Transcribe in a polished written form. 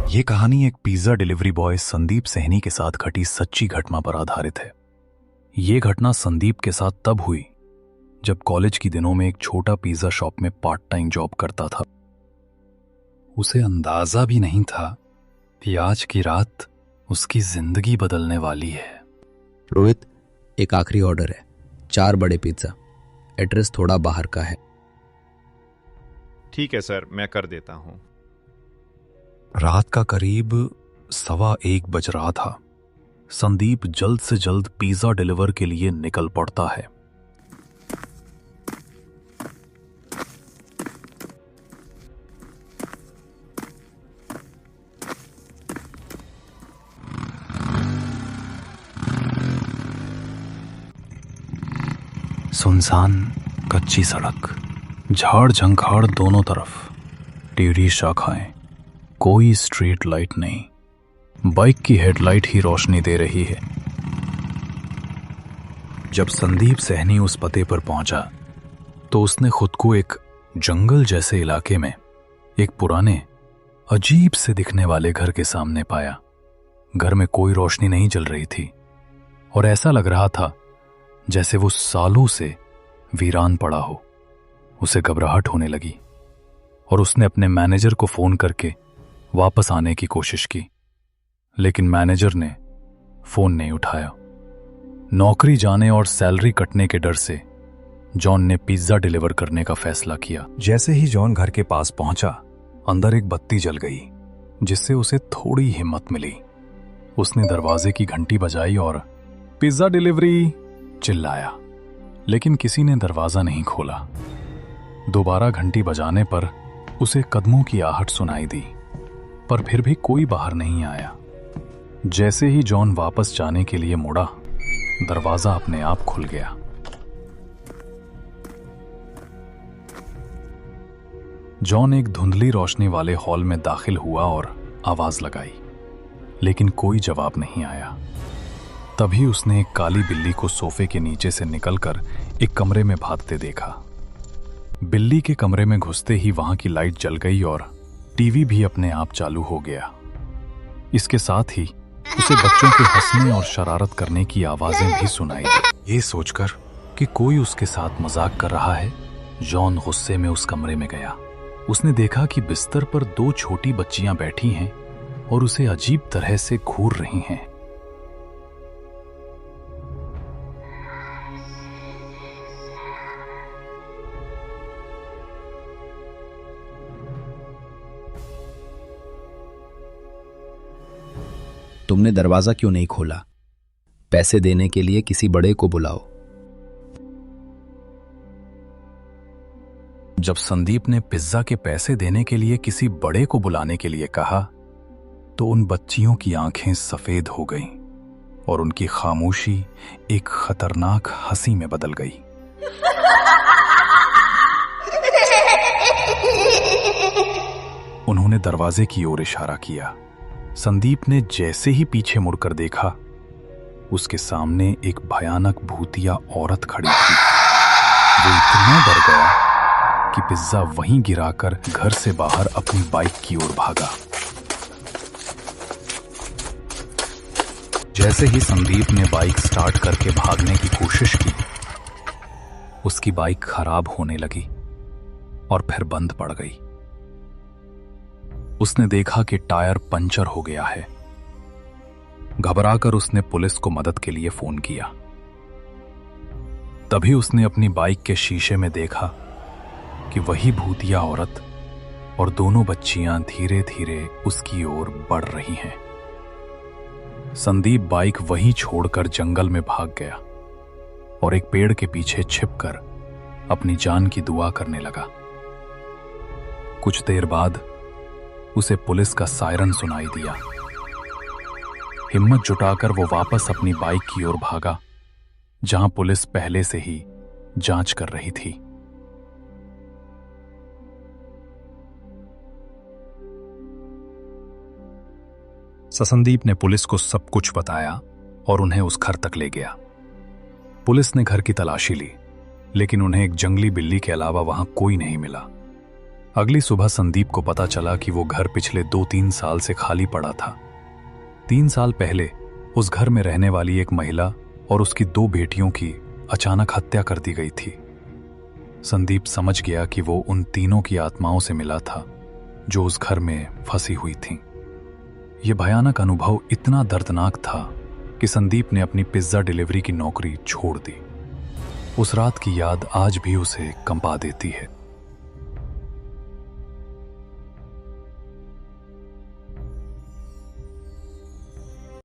ये कहानी एक pizza delivery boy Sandeep Sahni के साथ घटी सच्ची घटना पर आधारित है। ये घटना संदीप के साथ तब हुई जब कॉलेज के दिनों में एक छोटा पिज्जा शॉप में पार्ट टाइम जॉब करता था। उसे अंदाजा भी नहीं था कि आज की रात उसकी जिंदगी बदलने वाली है। रोहित, एक आखिरी ऑर्डर है, 4 बड़े पिज्जा। एड्रेस थोड़ा बाहर का है। ठीक है सर, मैं कर देता हूं। रात का करीब 1:15 बज रहा था। संदीप जल्द से जल्द पिज्जा डिलीवर के लिए निकल पड़ता है। सुनसान कच्ची सड़क, झाड़ झंखाड़ दोनों तरफ, टेढ़ी शाखाएं, कोई स्ट्रीट लाइट नहीं। बाइक की हेडलाइट ही रोशनी दे रही है। जब संदीप सहनी उस पते पर पहुंचा तो उसने खुद को एक जंगल जैसे इलाके में एक पुराने अजीब से दिखने वाले घर के सामने पाया। घर में कोई रोशनी नहीं जल रही थी और ऐसा लग रहा था जैसे वो सालों से वीरान पड़ा हो। उसे घबराहट होने लगी और उसने अपने मैनेजर को फोन करके वापस आने की कोशिश की, लेकिन मैनेजर ने फोन नहीं उठाया। नौकरी जाने और सैलरी कटने के डर से जॉन ने पिज्जा डिलीवर करने का फैसला किया। जैसे ही जॉन घर के पास पहुंचा, अंदर एक बत्ती जल गई, जिससे उसे थोड़ी हिम्मत मिली। उसने दरवाजे की घंटी बजाई और पिज्जा डिलीवरी चिल्लाया, लेकिन किसी ने दरवाजा नहीं खोला। दोबारा घंटी बजाने पर उसे कदमों की आहट सुनाई दी, पर फिर भी कोई बाहर नहीं आया। जैसे ही जॉन वापस जाने के लिए मुड़ा, दरवाजा अपने आप खुल गया। जॉन एक धुंधली रोशनी वाले हॉल में दाखिल हुआ और आवाज लगाई, लेकिन कोई जवाब नहीं आया। तभी उसने एक काली बिल्ली को सोफे के नीचे से निकलकर एक कमरे में भागते देखा। बिल्ली के कमरे में घुसते ही वहां की लाइट जल गई और टीवी भी अपने आप चालू हो गया। इसके साथ ही उसे बच्चों के हंसने और शरारत करने की आवाजें भी सुनाई दी। ये सोचकर कि कोई उसके साथ मजाक कर रहा है, जॉन गुस्से में उस कमरे में गया। उसने देखा कि बिस्तर पर 2 छोटी बच्चियां बैठी हैं और उसे अजीब तरह से घूर रही हैं। तुमने दरवाजा क्यों नहीं खोला? पैसे देने के लिए किसी बड़े को बुलाओ। जब संदीप ने पिज्जा के पैसे देने के लिए किसी बड़े को बुलाने के लिए कहा, तो उन बच्चियों की आंखें सफेद हो गईं और उनकी खामोशी एक खतरनाक हंसी में बदल गई। उन्होंने दरवाजे की ओर इशारा किया। संदीप ने जैसे ही पीछे मुड़कर देखा, उसके सामने एक भयानक भूतिया औरत खड़ी थी। वो इतना डर गया कि पिज्जा वहीं गिराकर घर से बाहर अपनी बाइक की ओर भागा। जैसे ही संदीप ने बाइक स्टार्ट करके भागने की कोशिश की, उसकी बाइक खराब होने लगी और फिर बंद पड़ गई। उसने देखा कि टायर पंचर हो गया है। घबराकर उसने पुलिस को मदद के लिए फोन किया। तभी उसने अपनी बाइक के शीशे में देखा कि वही भूतिया औरत और दोनों बच्चियां धीरे धीरे उसकी ओर बढ़ रही हैं। संदीप बाइक वहीं छोड़कर जंगल में भाग गया और एक पेड़ के पीछे छिपकर अपनी जान की दुआ करने लगा। कुछ देर बाद उसे पुलिस का सायरन सुनाई दिया। हिम्मत जुटाकर वो वापस अपनी बाइक की ओर भागा, जहां पुलिस पहले से ही जांच कर रही थी। संदीप ने पुलिस को सब कुछ बताया और उन्हें उस घर तक ले गया। पुलिस ने घर की तलाशी ली, लेकिन उन्हें एक जंगली बिल्ली के अलावा वहां कोई नहीं मिला। अगली सुबह संदीप को पता चला कि वो घर पिछले 2-3 साल से खाली पड़ा था। 3 साल पहले उस घर में रहने वाली एक महिला और उसकी 2 बेटियों की अचानक हत्या कर दी गई थी। संदीप समझ गया कि वो उन तीनों की आत्माओं से मिला था जो उस घर में फंसी हुई थीं। यह भयानक अनुभव इतना दर्दनाक था कि संदीप ने अपनी पिज्जा डिलीवरी की नौकरी छोड़ दी। उस रात की याद आज भी उसे कंपा देती है।